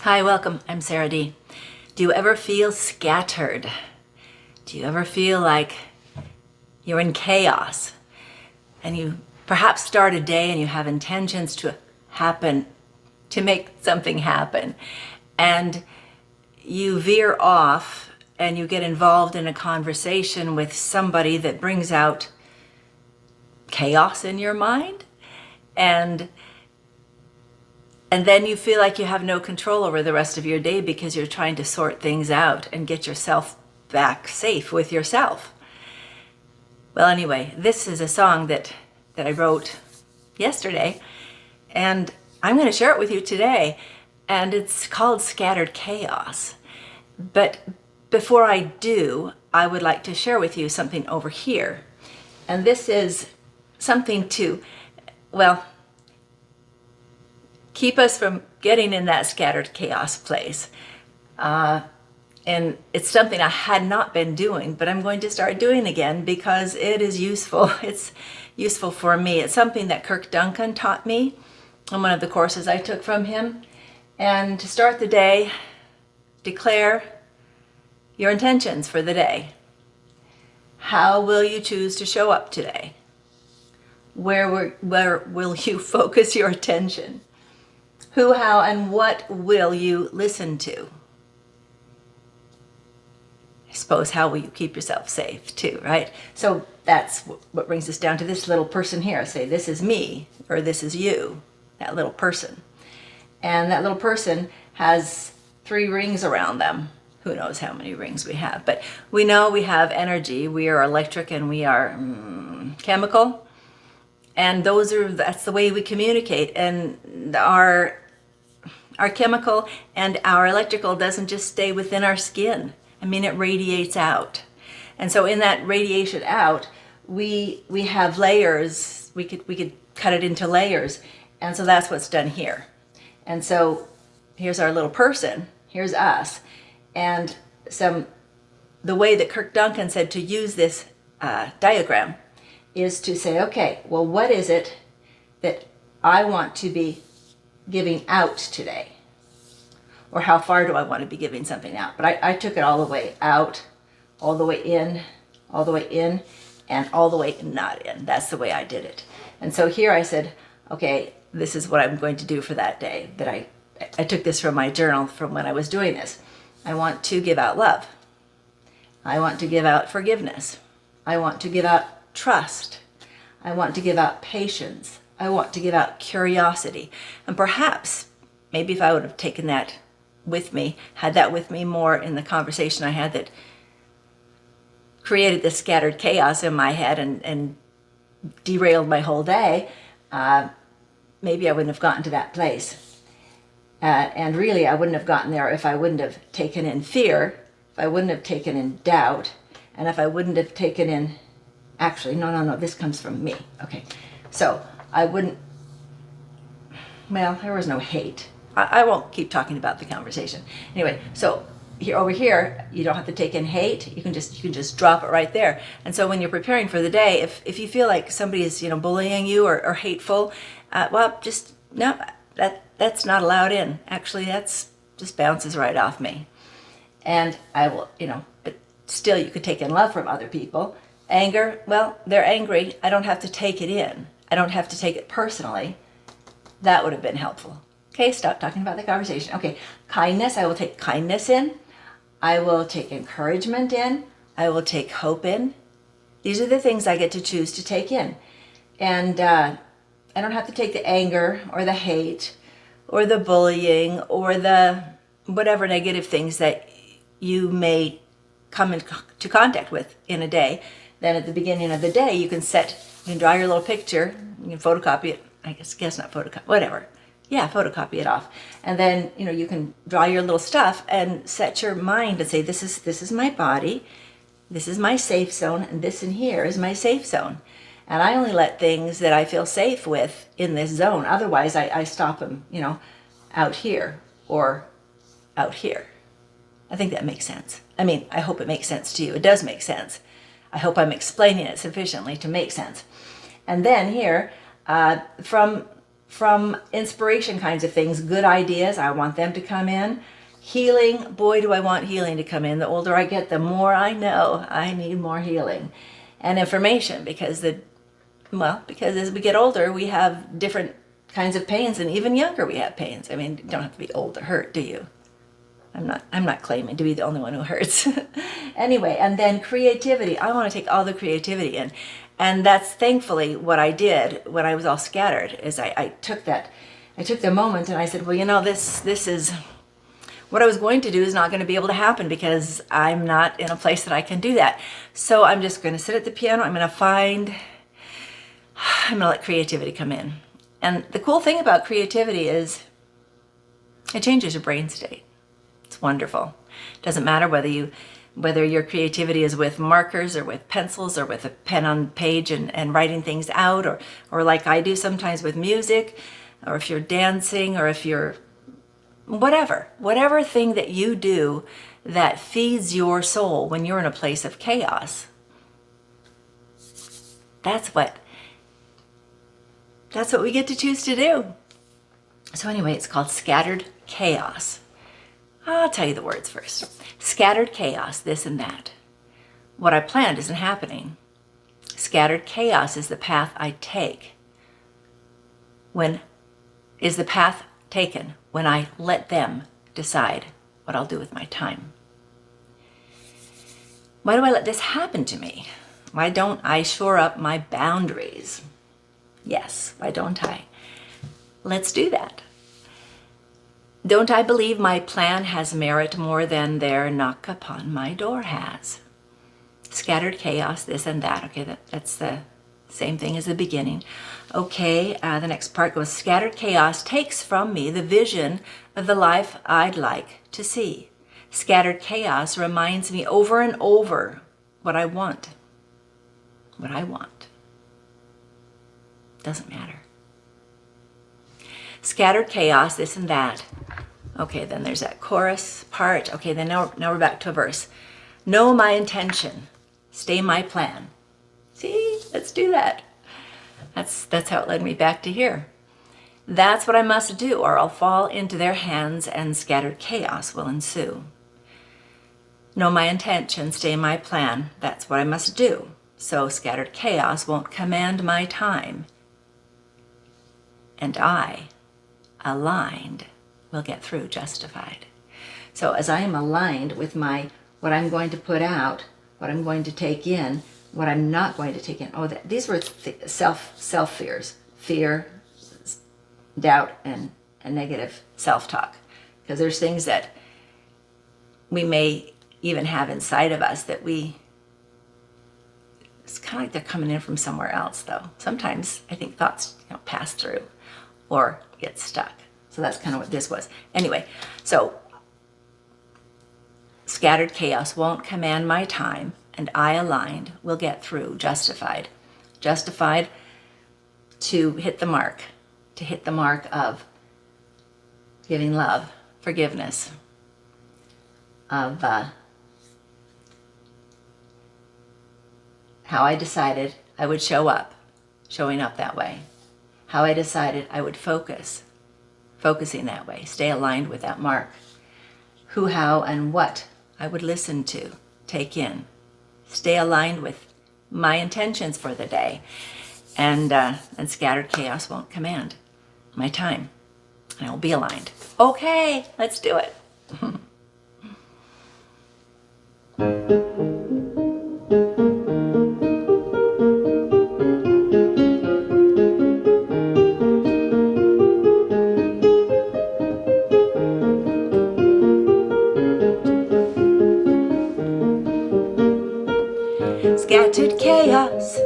Hi, welcome. I'm Sarah D. Do you ever feel scattered? Do you ever feel like you're in chaos and you perhaps start a day and you have intentions to make something happen, and you veer off and you get involved in a conversation with somebody that brings out chaos in your mind, and then you feel like you have no control over the rest of your day because you're trying to sort things out and get yourself back safe with yourself. Well, anyway, this is a song that I wrote yesterday, and I'm going to share it with you today, and it's called Scattered Chaos. But before I do, I would like to share with you something over here. And this is something to, well, keep us from getting in that scattered chaos place. And it's something I had not been doing, but I'm going to start doing again because it is useful. It's useful for me. It's something that Kirk Duncan taught me on one of the courses I took from him. And to start the day, declare your intentions for the day. How will you choose to show up today? Where will you focus your attention? Who, how, and what will you listen to? I suppose, how will you keep yourself safe too, right? So that's what brings us down to this little person here. Say, this is me, or this is you, that little person. And that little person has 3 rings around them. Who knows how many rings we have, but we know we have energy. We are electric and we are chemical. And that's the way we communicate. And our chemical and our electrical doesn't just stay within our skin. I mean, it radiates out. And so in that radiation out, we have layers. We could cut it into layers. And so that's what's done here. And so here's our little person. Here's us. And the way that Kirk Duncan said to use this diagram is to say, okay, well, what is it that I want to be giving out today? Or how far do I want to be giving something out? But I took it all the way out, all the way in, all the way in, and all the way not in. That's the way I did it. And so here I said, okay, this is what I'm going to do for that day. That I took this from my journal from when I was doing this. I want to give out love. I want to give out forgiveness. I want to give out trust. I want to give out patience. I want to give out curiosity. And perhaps, maybe if I would have taken that with me, had that with me more in the conversation I had that created this scattered chaos in my head and derailed my whole day, maybe I wouldn't have gotten to that place. And really, I wouldn't have gotten there if I wouldn't have taken in fear, if I wouldn't have taken in doubt, and if I wouldn't have taken in, actually, no, this comes from me. Okay, so I wouldn't, well, there was no hate. I won't keep talking about the conversation. Anyway, so over here, you don't have to take in hate. You can just drop it right there. And so when you're preparing for the day, if you feel like somebody is bullying you or hateful, well, just no, that's not allowed in. Actually, that's just bounces right off me. And I will, but still you could take in love from other people. Anger, well, they're angry. I don't have to take it in. I don't have to take it personally. That would have been helpful. Okay, stop talking about the conversation. Okay, kindness, I will take kindness in. I will take encouragement in. I will take hope in. These are the things I get to choose to take in. And I don't have to take the anger or the hate or the bullying or the whatever negative things that you may come into contact with in a day. Then at the beginning of the day, you can draw your little picture. You can photocopy it. I guess not photocopy, whatever. Yeah, photocopy it off. And then, you can draw your little stuff and set your mind and say, this is my body, this is my safe zone, and this in here is my safe zone. And I only let things that I feel safe with in this zone. Otherwise, I stop them, out here or out here. I think that makes sense. I mean, I hope it makes sense to you. It does make sense. I hope I'm explaining it sufficiently to make sense. And then here, from from inspiration kinds of things, good ideas, I want them to come in. Healing, boy, do I want healing to come in. The older I get, the more I know I need more healing. And information, because as we get older, we have different kinds of pains, and even younger we have pains. I mean, you don't have to be old to hurt, do you? I'm not claiming to be the only one who hurts. Anyway, and then creativity. I want to take all the creativity in. And that's thankfully what I did when I was all scattered, is I took the moment and I said, well, this is what I was going to do is not going to be able to happen because I'm not in a place that I can do that. So I'm just going to sit at the piano. I'm going to let creativity come in. And the cool thing about creativity is it changes your brain state. It's wonderful. It doesn't matter whether your creativity is with markers or with pencils or with a pen on page and writing things out, or like I do sometimes with music, or if you're dancing, or if you're whatever thing that you do that feeds your soul when you're in a place of chaos. That's what we get to choose to do. So anyway, it's called scattered chaos. I'll tell you the words first. Scattered chaos, this and that. What I planned isn't happening. Scattered chaos is the path I take. Is the path taken when I let them decide what I'll do with my time. Why do I let this happen to me? Why don't I shore up my boundaries? Yes, why don't I? Let's do that. Don't I believe my plan has merit more than their knock upon my door has? Scattered chaos, this and that. Okay, that's the same thing as the beginning. Okay, the next part goes, scattered chaos takes from me the vision of the life I'd like to see. Scattered chaos reminds me over and over what I want. What I want. Doesn't matter. Scattered chaos, this and that. Okay, then there's that chorus part. Okay, then now we're back to a verse. Know my intention. Stay my plan. See, let's do that. That's how it led me back to here. That's what I must do, or I'll fall into their hands and scattered chaos will ensue. Know my intention, stay my plan. That's what I must do. So scattered chaos won't command my time. And I, aligned, will get through justified. So as I am aligned with what I'm going to put out, what I'm going to take in, what I'm not going to take in. Oh, these were self fears. Fear, doubt, and negative self-talk. Because there's things that we may even have inside of us that it's kind of like they're coming in from somewhere else, though. Sometimes I think thoughts pass through or get stuck. So that's kind of what this was. Anyway, so scattered chaos won't command my time, and I, aligned, will get through justified. Justified to hit the mark of giving love, forgiveness, of how I decided I would showing up that way. How I decided I would focusing that way, stay aligned with that mark. Who, how, and what I would listen to, take in, stay aligned with my intentions for the day, and scattered chaos won't command my time, and I will be aligned. Okay, let's do it. Scattered chaos,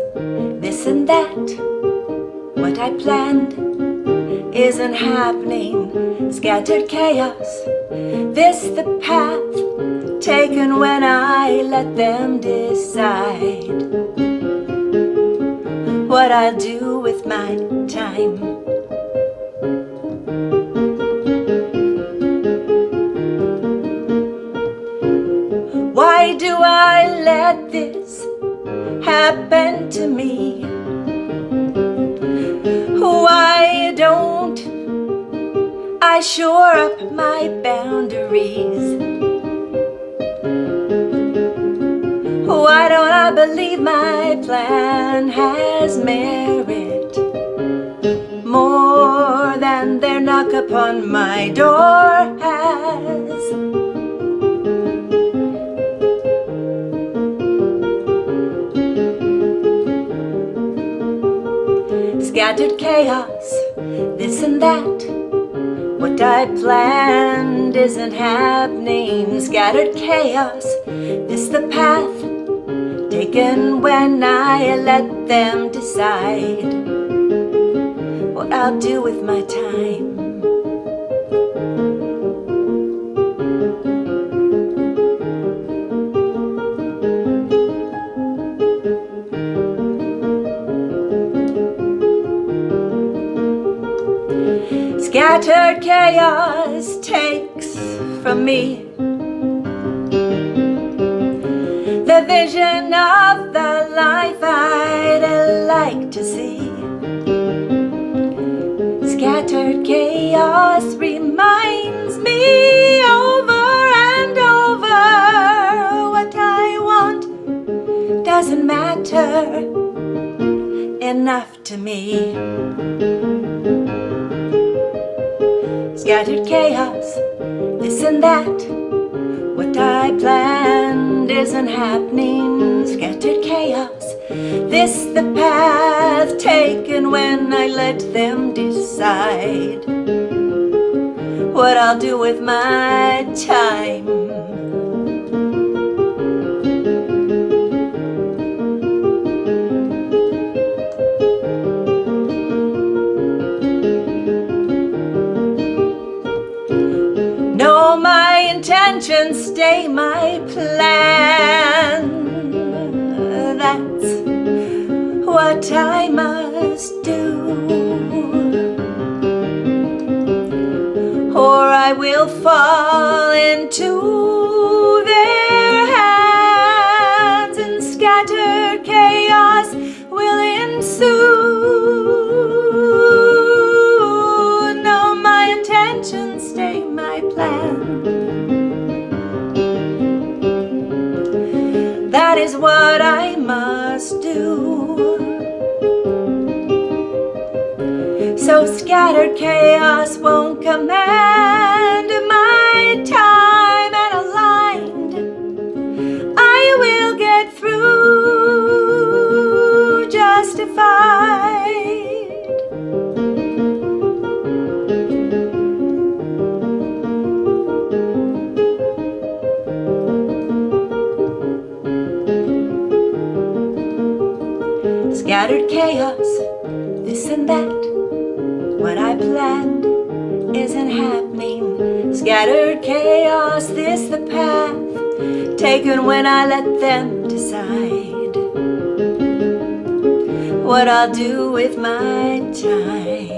this and that. What I planned isn't happening. Scattered chaos, this the path taken when I let them decide what I'll do with my time. Why do I let this happen to me? Why don't I shore up my boundaries. Why don't I believe my plan has merit more than their knock upon my door has? Scattered chaos, this and that. What I planned isn't happening. Scattered chaos, this the path taken when I let them decide what I'll do with my time. Scattered chaos takes from me the vision of the life I'd like to see. Scattered chaos reminds me over and over what I want doesn't matter enough to me. Scattered chaos, this and that. What I planned isn't happening. Scattered chaos, this the path taken when I let them decide what I'll do with my time. No, my intentions stay my plan. That's what I must do, or I will fall into their hands and scattered chaos will ensue. No, my intentions stay my plan. That is what I must do. So scattered chaos won't command my time, and aligned I will get through justified. Scattered chaos, this and that. What I planned isn't happening. Scattered chaos, this the path taken when I let them decide what I'll do with my time.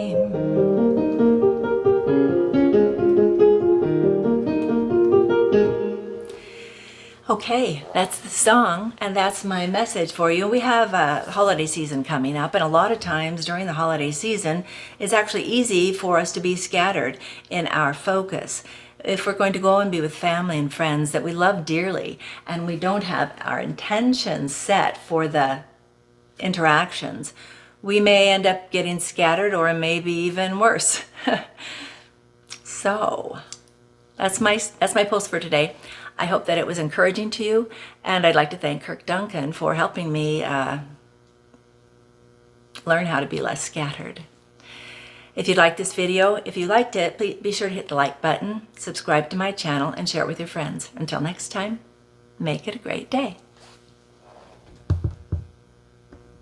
Okay, that's the song, and that's my message for you. We have a holiday season coming up, and a lot of times during the holiday season, it's actually easy for us to be scattered in our focus. If we're going to go and be with family and friends that we love dearly, and we don't have our intentions set for the interactions, we may end up getting scattered, or maybe even worse. So, that's my post for today. I hope that it was encouraging to you, and I'd like to thank Kirk Duncan for helping me learn how to be less scattered. If you liked this video, if you liked it, please be sure to hit the like button, subscribe to my channel, and share it with your friends. Until next time, make it a great day.